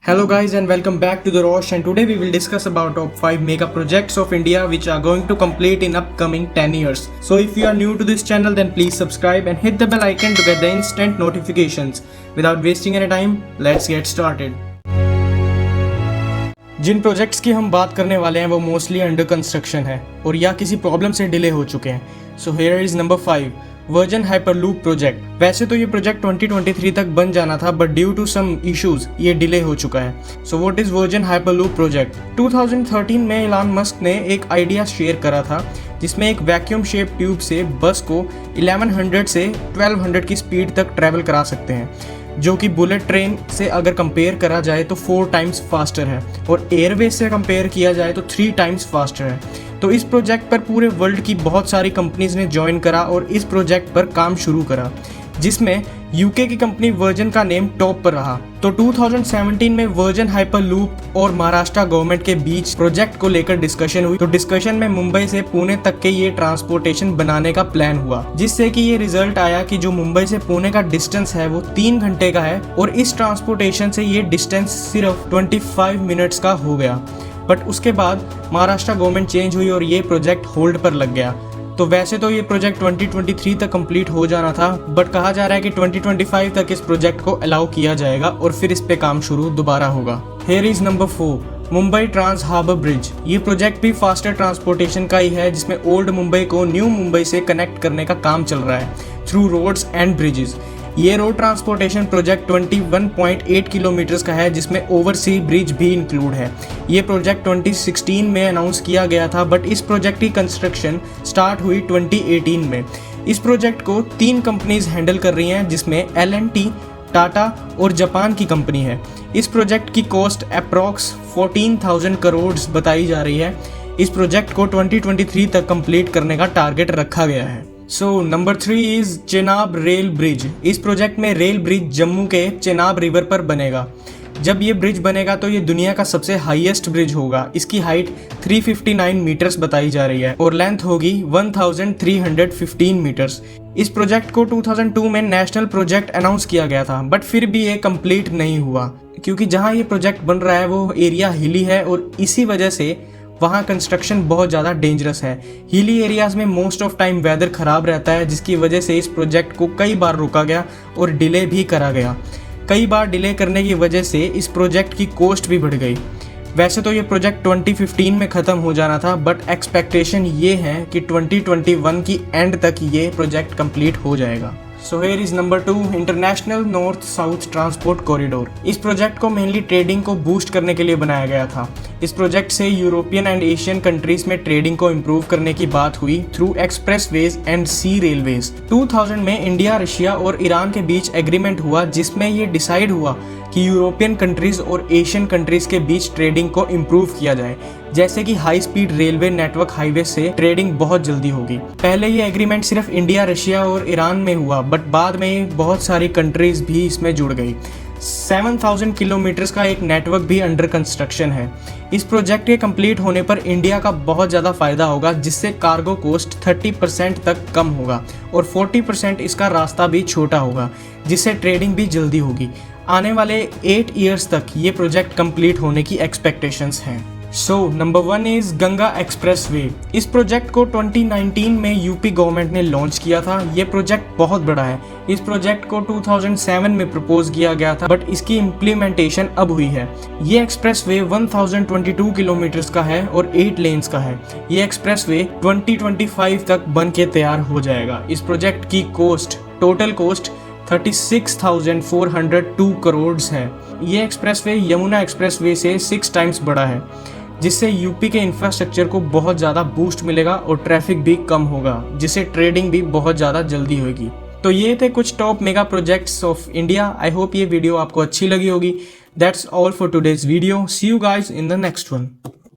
Hello guys and welcome back to The Rosh, and today we will discuss about top 5 mega projects of India which are going to complete in upcoming 10 years. So if you are new to this channel then please subscribe and hit the bell icon to get the instant notifications. Without wasting any time, let's get started. जिन projects की हम बात करने वाले हैं वो mostly under construction है और या किसी प्रॉब्लम से डिले हो चुके हैं. So here is number 5, Virgin Hyperloop project. वैसे तो ये प्रोजेक्ट 2023 तक बन जाना था but due to some issues ये डिले हो चुका है. So what is Virgin Hyperloop project? 2013 में इलॉन मस्क ने एक आइडिया शेयर करा था जिसमें एक वैक्यूम शेप ट्यूब से बस को 1100 से 1200 की स्पीड तक ट्रैवल करा सकते हैं, जो कि बुलेट ट्रेन से अगर कंपेयर करा जाए तो 4 टाइम्स फास्टर है और एयरवेज से कंपेयर किया जाए तो 3 टाइम्स फास्टर है. तो इस प्रोजेक्ट पर पूरे वर्ल्ड की बहुत सारी कंपनीज ने ज्वाइन करा और इस प्रोजेक्ट पर काम शुरू करा, जिसमें यूके की कंपनी वर्जन का नेम टॉप पर रहा. तो 2017 में वर्जन हाइपरलूप और महाराष्ट्र गवर्नमेंट के बीच प्रोजेक्ट को लेकर डिस्कशन हुई. तो डिस्कशन में मुंबई से पुणे तक के ये ट्रांसपोर्टेशन बनाने का प्लान हुआ, जिससे कि ये रिजल्ट आया कि जो मुंबई से पुणे का डिस्टेंस है वो 3 घंटे का है और इस ट्रांसपोर्टेशन से ये डिस्टेंस सिर्फ 25 मिनट्स का हो गया. बट उसके बाद महाराष्ट्र गवर्नमेंट चेंज हुई और ये प्रोजेक्ट होल्ड पर लग गया. तो वैसे तो ये प्रोजेक्ट 2023 तक कंप्लीट हो जाना था बट कहा जा रहा है कि 2025 तक इस प्रोजेक्ट को अलाउ किया जाएगा और फिर इस पे काम शुरू दोबारा होगा. Here is number 4, Mumbai trans harbour bridge. ये प्रोजेक्ट भी फास्टर ट्रांसपोर्टेशन का ही है, जिसमें ओल्ड मुंबई को न्यू मुंबई से कनेक्ट करने का काम चल रहा है थ्रू रोड्स एंड ब्रिजेस. ये रोड ट्रांसपोर्टेशन प्रोजेक्ट 21.8 किलोमीटर्स का है, जिसमें ओवरसी ब्रिज भी इंक्लूड है. ये प्रोजेक्ट 2016 में अनाउंस किया गया था बट इस प्रोजेक्ट की कंस्ट्रक्शन स्टार्ट हुई 2018 में. इस प्रोजेक्ट को 3 कंपनीज हैंडल कर रही हैं, जिसमें L&T, टाटा और जापान की कंपनी है. इस प्रोजेक्ट की कॉस्ट अप्रॉक्स 14,000 करोड़ बताई जा रही है. इस प्रोजेक्ट को 2023 तक कंप्लीट करने का टारगेट रखा गया है. So number 3 is Chenab rail bridge. इस प्रोजेक्ट में रेल ब्रिज जम्मू के चेनाब रिवर पर बनेगा. जब ये ब्रिज बनेगा तो ये दुनिया का सबसे हाईएस्ट ब्रिज होगा. इसकी हाइट 359 मीटर्स बताई जा रही है और लेंथ होगी 1315 मीटर्स. इस प्रोजेक्ट को 2002 में नेशनल प्रोजेक्ट अनाउंस किया गया था बट फिर भी ये कंप्लीट नहीं हुआ, क्योंकि जहाँ ये प्रोजेक्ट बन रहा है वो एरिया हिली है और इसी वजह से वहाँ कंस्ट्रक्शन बहुत ज़्यादा डेंजरस है. हिली एरियाज़ में मोस्ट ऑफ टाइम वेदर ख़राब रहता है, जिसकी वजह से इस प्रोजेक्ट को कई बार रोका गया और डिले भी करा गया. कई बार डिले करने की वजह से इस प्रोजेक्ट की कॉस्ट भी बढ़ गई. वैसे तो ये प्रोजेक्ट 2015 में ख़त्म हो जाना था बट एक्सपेक्टेशन ये है कि 2021 की एंड तक ये प्रोजेक्ट कंप्लीट हो जाएगा. So here is number 2, international north south transport corridor. इस प्रोजेक्ट को मेनली ट्रेडिंग को बूस्ट करने के लिए बनाया गया था. इस प्रोजेक्ट से यूरोपियन एंड एशियन कंट्रीज में ट्रेडिंग को इम्प्रूव करने की बात हुई through expressways and sea railways. 2000 में इंडिया, रशिया और ईरान के बीच एग्रीमेंट हुआ, जिसमें ये डिसाइड हुआ कि यूरोपियन कंट्रीज और एशियन कंट्रीज के बीच ट्रेडिंग को इम्प्रूव किया जाए, जैसे कि high speed railway network highway से ट्रेडिंग बहुत जल्दी होगी. पहले ये एग्रीमेंट सिर्फ इंडिया, रशिया और ईरान में हुआ बट बाद में बहुत सारी कंट्रीज भी इसमें जुड़ गई. 7,000 किलोमीटर्स का एक नेटवर्क भी अंडर कंस्ट्रक्शन है. इस प्रोजेक्ट के कंप्लीट होने पर इंडिया का बहुत ज़्यादा फायदा होगा, जिससे कार्गो कॉस्ट 30% तक कम होगा और 40% इसका रास्ता भी छोटा होगा, जिससे ट्रेडिंग भी जल्दी होगी. आने वाले 8 ईयर्स तक ये प्रोजेक्ट कंप्लीट होने की एक्सपेक्टेशंस हैं. So number 1 is Ganga express way. इस प्रोजेक्ट को 2019 में यूपी गवर्नमेंट ने लॉन्च किया था. ये प्रोजेक्ट बहुत बड़ा है. इस प्रोजेक्ट को 2007 में प्रपोज किया गया था बट इसकी इम्प्लीमेंटेशन अब हुई है. ये एक्सप्रेस वे 1022 किलोमीटर्स का है और 8 लेन्स का है. ये एक्सप्रेस वे 2025 तक बन के तैयार हो जाएगा. इस प्रोजेक्ट की टोटल कॉस्ट 36,402 करोड़ है. ये एक्सप्रेसवे यमुना एक्सप्रेसवे से 6 टाइम्स बड़ा है, जिससे यूपी के इंफ्रास्ट्रक्चर को बहुत ज़्यादा बूस्ट मिलेगा और ट्रैफिक भी कम होगा, जिससे ट्रेडिंग भी बहुत ज़्यादा जल्दी होगी. तो ये थे कुछ top mega projects of India. I hope ये वीडियो आपको अच्छी लगी होगी. That's all for today's video. See you guys in the next one.